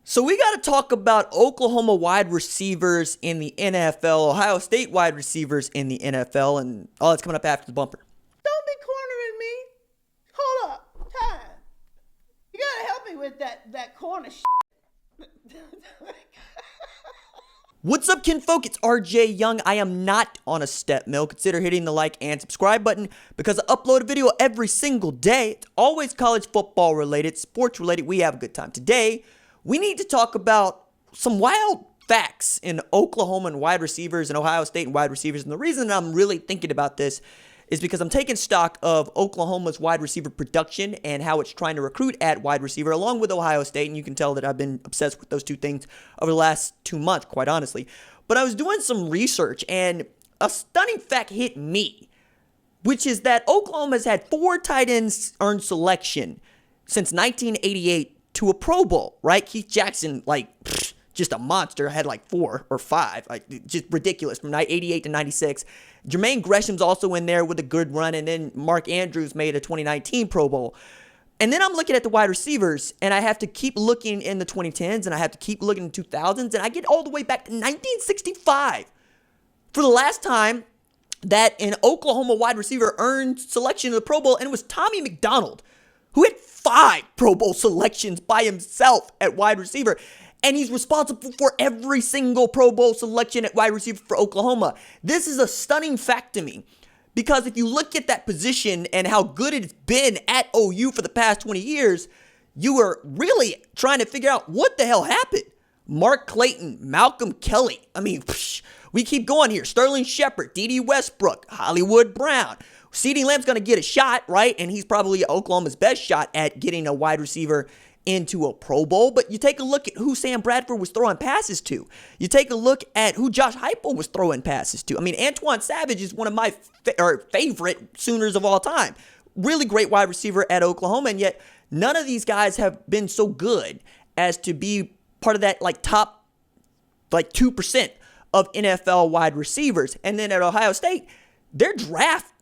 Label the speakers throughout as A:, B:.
A: So we got to talk about Oklahoma wide receivers in the NFL, Ohio State wide receivers in the NFL, and all that's coming up after the bumper.
B: Don't be cornering me. Hold up. Time. You got to help me with that corner
A: What's up, kinfolk? It's RJ Young. I am not on a step mill. Consider hitting the like and subscribe button because I upload a video every single day. It's always college football related, sports related. We have a good time. Today, we need to talk about some wild facts in Oklahoma and wide receivers and Ohio State and wide receivers. And the reason I'm really thinking about this is because I'm taking stock of Oklahoma's wide receiver production and how it's trying to recruit at wide receiver along with Ohio State. And you can tell that I've been obsessed with those two things over the last 2 months, quite honestly. But I was doing some research and a stunning fact hit me, which is that Oklahoma's had 4 tight ends earn selection since 1988 to a Pro Bowl, right? Keith Jackson, just a monster, had 4 or 5, just ridiculous from 88 to 96. Jermaine Gresham's also in there with a good run, and then Mark Andrews made a 2019 Pro Bowl. And then I'm looking at the wide receivers, and I have to keep looking in the 2010s, and I have to keep looking in the 2000s, and I get all the way back to 1965 for the last time that an Oklahoma wide receiver earned selection in the Pro Bowl, and it was Tommy McDonald, who had 5 Pro Bowl selections by himself at wide receiver. And he's responsible for every single Pro Bowl selection at wide receiver for Oklahoma. This is a stunning fact to me because if you look at that position and how good it's been at OU for the past 20 years, you are really trying to figure out what the hell happened. Mark Clayton, Malcolm Kelly. We keep going here. Sterling Shepard, D.D. Westbrook, Hollywood Brown. CeeDee Lamb's going to get a shot, right? And he's probably Oklahoma's best shot at getting a wide receiver into a Pro Bowl. But you take a look at who Sam Bradford was throwing passes to. You take a look at who Josh Heupel was throwing passes to. Antoine Savage is one of my favorite Sooners of all time. Really great wide receiver at Oklahoma, and yet none of these guys have been so good as to be part of that top 2% of NFL wide receivers. And then at Ohio State, their draft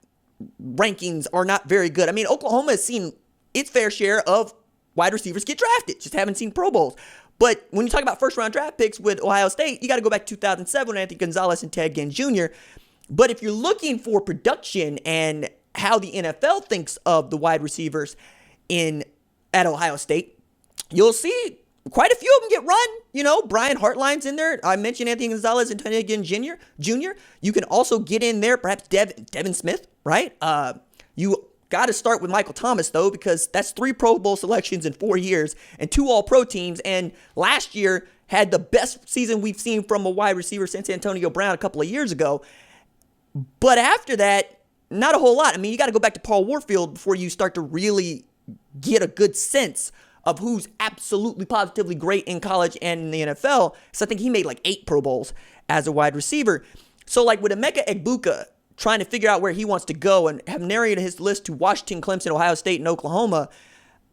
A: rankings are not very good. Oklahoma has seen its fair share of wide receivers get drafted, just haven't seen Pro Bowls. But when you talk about first-round draft picks with Ohio State, you got to go back to 2007 when Anthony Gonzalez and Ted Ginn Jr. But if you're looking for production and how the NFL thinks of the wide receivers at Ohio State, you'll see quite a few of them get run. Brian Hartline's in there. I mentioned Anthony Gonzalez and Ted Ginn Jr. You can also get in there, perhaps Devin Smith, right? You got to start with Michael Thomas, though, because that's 3 Pro Bowl selections in 4 years and 2 All-Pro teams. And last year had the best season we've seen from a wide receiver since Antonio Brown a couple of years ago. But after that, not a whole lot. You got to go back to Paul Warfield before you start to really get a good sense of who's absolutely positively great in college and in the NFL. So I think he made 8 Pro Bowls as a wide receiver. So with Emeka Egbuka trying to figure out where he wants to go and have narrated his list to Washington, Clemson, Ohio State, and Oklahoma,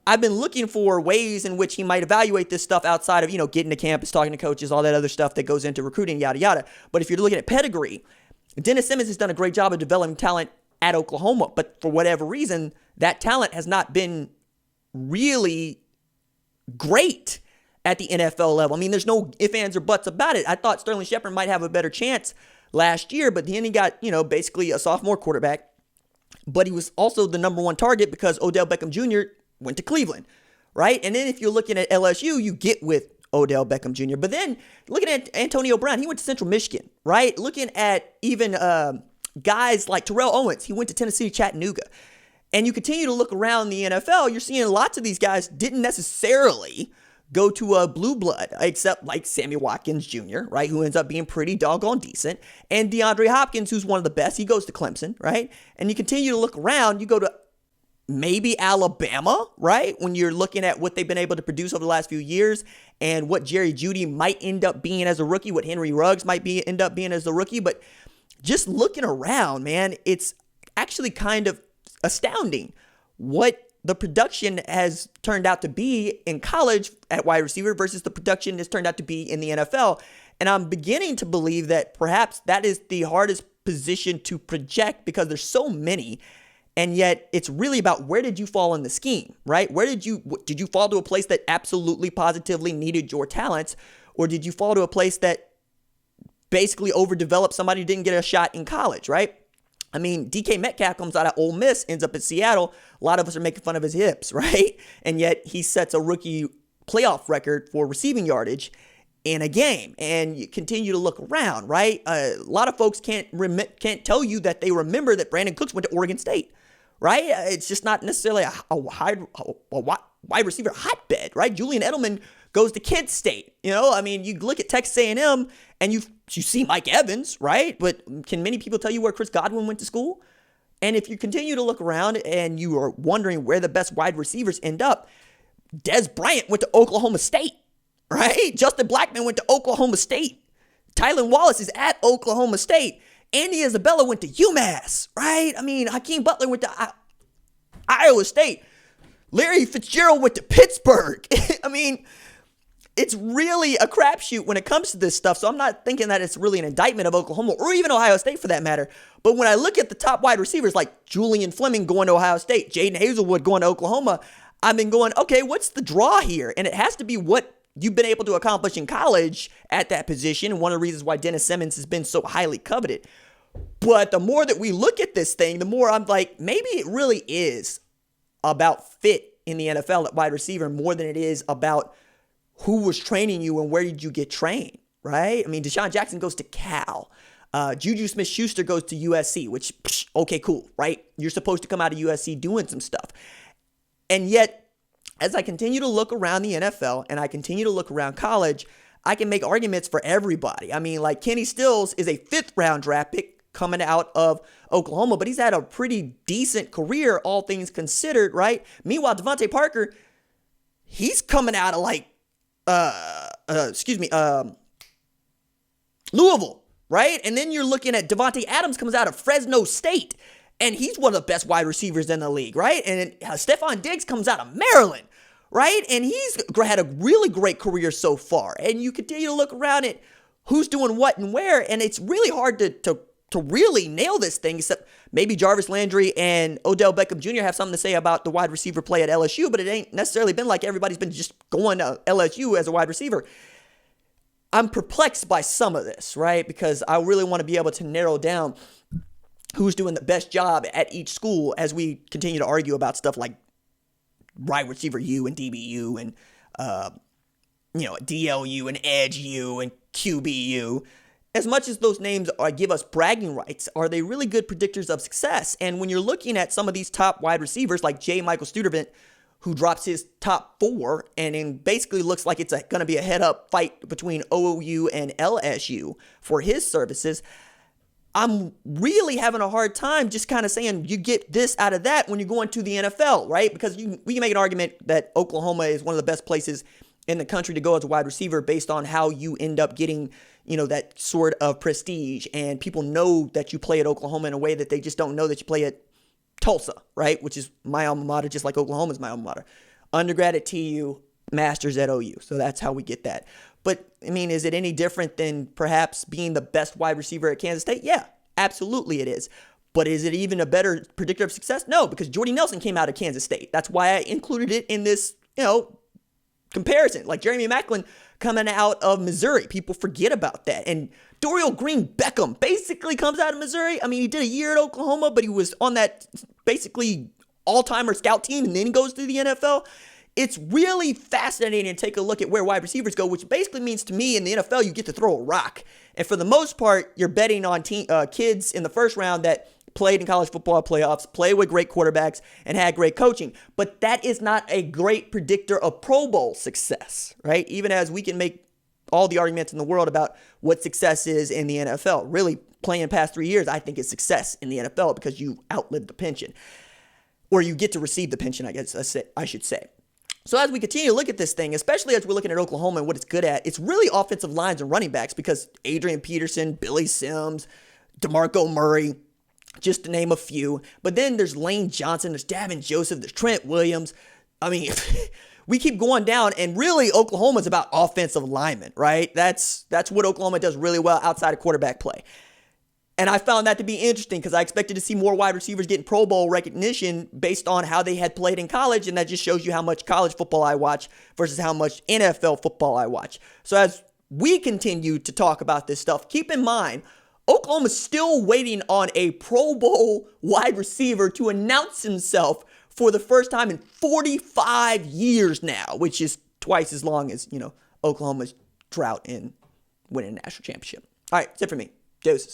A: I've been looking for ways in which he might evaluate this stuff outside of, getting to campus, talking to coaches, all that other stuff that goes into recruiting, yada, yada. But if you're looking at pedigree, Dennis Simmons has done a great job of developing talent at Oklahoma, but for whatever reason, that talent has not been really great at the NFL level. There's no ifs, ands, or buts about it. I thought Sterling Shepard might have a better chance last year, but then he got, basically a sophomore quarterback. But he was also the number 1 target because Odell Beckham Jr. went to Cleveland, right? And then if you're looking at LSU, you get with Odell Beckham Jr. But then looking at Antonio Brown, he went to Central Michigan, right? Looking at even guys like Terrell Owens, he went to Tennessee, Chattanooga. And you continue to look around the NFL, you're seeing lots of these guys didn't necessarily go to a blue blood, except Sammy Watkins Jr., right, who ends up being pretty doggone decent, and DeAndre Hopkins, who's one of the best. He goes to Clemson, right? And you continue to look around, you go to maybe Alabama, right, when you're looking at what they've been able to produce over the last few years and what Jerry Jeudy might end up being as a rookie, what Henry Ruggs might end up being as a rookie. But just looking around, man, it's actually kind of astounding what the production has turned out to be in college at wide receiver versus the production has turned out to be in the NFL. And I'm beginning to believe that perhaps that is the hardest position to project because there's so many. And yet it's really about where did you fall in the scheme, right? Did you fall to a place that absolutely positively needed your talents, or did you fall to a place that basically overdeveloped somebody who didn't get a shot in college, right? I mean, DK Metcalf comes out of Ole Miss, ends up at Seattle. A lot of us are making fun of his hips, right? And yet he sets a rookie playoff record for receiving yardage in a game. And you continue to look around, right? A lot of folks can't tell you that they remember that Brandon Cooks went to Oregon State, right? It's just not necessarily a wide receiver hotbed, right? Julian Edelman goes to Kent State. I mean, you look at Texas A&M and you see Mike Evans, right? But can many people tell you where Chris Godwin went to school? And if you continue to look around and you are wondering where the best wide receivers end up, Dez Bryant went to Oklahoma State, right? Justin Blackmon went to Oklahoma State. Tylan Wallace is at Oklahoma State. Andy Isabella went to UMass, right? I mean, Hakeem Butler went to Iowa State. Larry Fitzgerald went to Pittsburgh. I mean, it's really a crapshoot when it comes to this stuff. So I'm not thinking that it's really an indictment of Oklahoma or even Ohio State for that matter. But when I look at the top wide receivers like Julian Fleming going to Ohio State, Jaden Hazelwood going to Oklahoma, I've been going, okay, what's the draw here? And it has to be what you've been able to accomplish in college at that position. And one of the reasons why Dennis Simmons has been so highly coveted. But the more that we look at this thing, the more I'm like, maybe it really is about fit in the NFL at wide receiver more than it is about who was training you and where did you get trained, right? I mean, Deshaun Jackson goes to Cal. Juju Smith-Schuster goes to USC, which, okay, cool, right? You're supposed to come out of USC doing some stuff. And yet, as I continue to look around the NFL and I continue to look around college, I can make arguments for everybody. I mean, like Kenny Stills is a 5th-round draft pick coming out of Oklahoma, but he's had a pretty decent career, all things considered, right? Meanwhile, Devontae Parker, he's coming out of Louisville, right? And then you're looking at Devontae Adams comes out of Fresno State, and he's one of the best wide receivers in the league, right? And Stephon Diggs comes out of Maryland, right? And he's had a really great career so far. And you continue to look around at who's doing what and where, and it's really hard to really nail this thing, except maybe Jarvis Landry and Odell Beckham Jr. have something to say about the wide receiver play at LSU, but it ain't necessarily been like everybody's been just going to LSU as a wide receiver. I'm perplexed by some of this, right? Because I really want to be able to narrow down who's doing the best job at each school as we continue to argue about stuff like wide receiver U and DBU and, DLU and Edge U and QBU. As much as those names give us bragging rights, are they really good predictors of success? And when you're looking at some of these top wide receivers like J. Michael Sturdivant, who drops his top 4 and then basically looks like it's going to be a head-up fight between OU and LSU for his services, I'm really having a hard time just kind of saying you get this out of that when you're going to the NFL, right? Because we can make an argument that Oklahoma is one of the best places in the country to go as a wide receiver based on how you end up getting, that sort of prestige. And people know that you play at Oklahoma in a way that they just don't know that you play at Tulsa, right? Which is my alma mater, just like Oklahoma's my alma mater. Undergrad at TU, masters at OU. So that's how we get that. But, I mean, is it any different than perhaps being the best wide receiver at Kansas State? Yeah, absolutely it is. But is it even a better predictor of success? No, because Jordy Nelson came out of Kansas State. That's why I included it in this, comparison. Like Jeremy Maclin coming out of Missouri. People forget about that. And Dorial Green Beckham basically comes out of Missouri. I mean, he did a year at Oklahoma, but he was on that basically all-timer scout team, and then he goes to the NFL. It's really fascinating to take a look at where wide receivers go, which basically means to me in the NFL, you get to throw a rock. And for the most part, you're betting on kids in the first round that played in college football playoffs, played with great quarterbacks, and had great coaching. But that is not a great predictor of Pro Bowl success, right? Even as we can make all the arguments in the world about what success is in the NFL. Really, playing past 3 years, I think is success in the NFL because you outlived the pension. Or you get to receive the pension, I guess I should say. So as we continue to look at this thing, especially as we're looking at Oklahoma and what it's good at, it's really offensive lines and running backs because Adrian Peterson, Billy Sims, DeMarco Murray, just to name a few. But then there's Lane Johnson, there's Davin Joseph, there's Trent Williams. I mean, we keep going down, and really Oklahoma's about offensive linemen, right? That's what Oklahoma does really well outside of quarterback play. And I found that to be interesting because I expected to see more wide receivers getting Pro Bowl recognition based on how they had played in college. And that just shows you how much college football I watch versus how much NFL football I watch. So as we continue to talk about this stuff, keep in mind, Oklahoma's still waiting on a Pro Bowl wide receiver to announce himself for the first time in 45 years now, which is twice as long as, Oklahoma's drought in winning a national championship. All right, that's it for me. Deuces.